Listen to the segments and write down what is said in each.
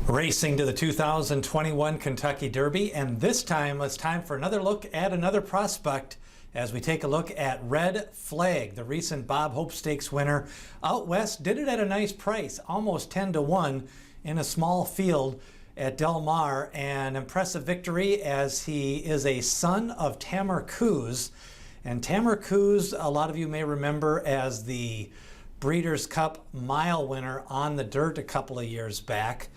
Racing to the 2021 Kentucky Derby, and this time it's time for another look at another prospect as we take a look at Red Flag, the recent Bob Hope Stakes winner. Out west, did it at a nice price, almost 10-1 in a small field at Del Mar. An impressive victory as he is a son of Tamar Coos. And Tamar Coos, a lot of you may remember as the Breeders' Cup Mile winner on the dirt a couple of years back.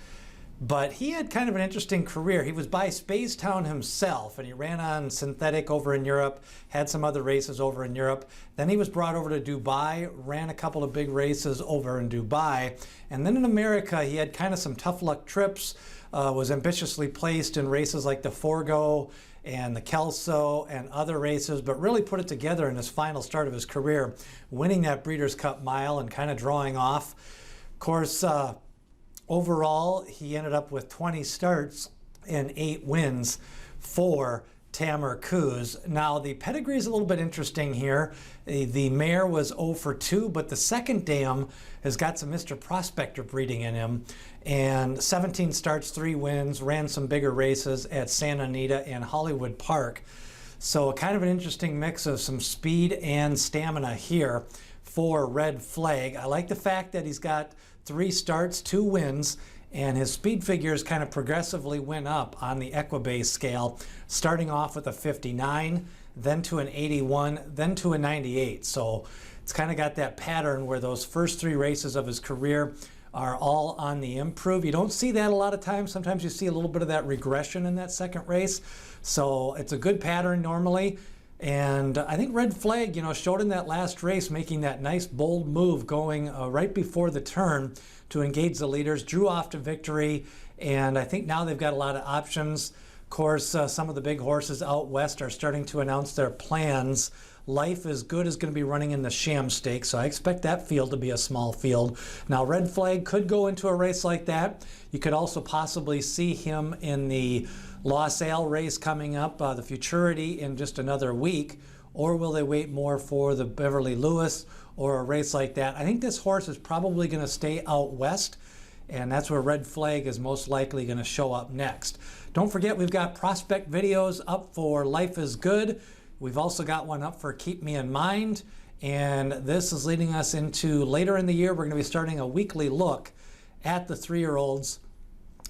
But he had kind of an interesting career. He was by Spacetown himself, and he ran on synthetic over in Europe, had some other races over in Europe. Then he was brought over to Dubai, ran a couple of big races over in Dubai. And then in America, he had kind of some tough luck trips, was ambitiously placed in races like the Forgo and the Kelso and other races, but really put it together in his final start of his career, winning that Breeders' Cup Mile and kind of drawing off. Of course, overall, he ended up with 20 starts and 8 wins for Tamar Coos. Now, the pedigree is a little bit interesting here. The mare was 0 for 2, but the second dam has got some Mr. Prospector breeding in him. And 17 starts, 3 wins, ran some bigger races at Santa Anita and Hollywood Park. So kind of an interesting mix of some speed and stamina here for Red Flag. I like the fact that he's got 3 starts, 2 wins, and his speed figures kind of progressively went up on the Equibase scale, starting off with a 59, then to an 81, then to a 98. So it's kind of got that pattern where those first 3 races of his career are all on the improve. You don't see that a lot of times. Sometimes you see a little bit of that regression in that second race. So it's a good pattern normally. And I think Red Flag, showed in that last race, making that nice bold move going right before the turn to engage the leaders, drew off to victory. And I think now they've got a lot of options. Of course, some of the big horses out west are starting to announce their plans. Life is Good is going to be running in the Sham Stakes, so I expect that field to be a small field. Now, Red Flag could go into a race like that. You could also possibly see him in the Los Al race coming up, the Futurity, in just another week. Or will they wait more for the Beverly Lewis or a race like that? I think this horse is probably going to stay out west, and that's where Red Flag is most likely going to show up next. Don't forget, we've got prospect videos up for Life is Good. We've also got one up for Keep Me in Mind, and this is leading us into later in the year. We're going to be starting a weekly look at the 3-year-olds.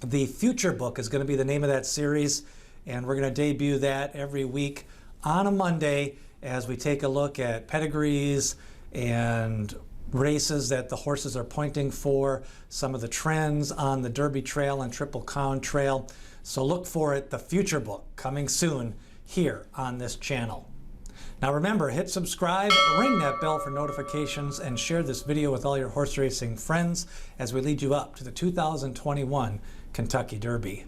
The Future Book is going to be the name of that series, and we're going to debut that every week on a Monday as we take a look at pedigrees and races that the horses are pointing for, some of the trends on the Derby Trail and Triple Crown Trail. So look for it, the Future Book, coming soon here on this channel. Now remember, hit subscribe, ring that bell for notifications, and share this video with all your horse racing friends as we lead you up to the 2021 Kentucky Derby.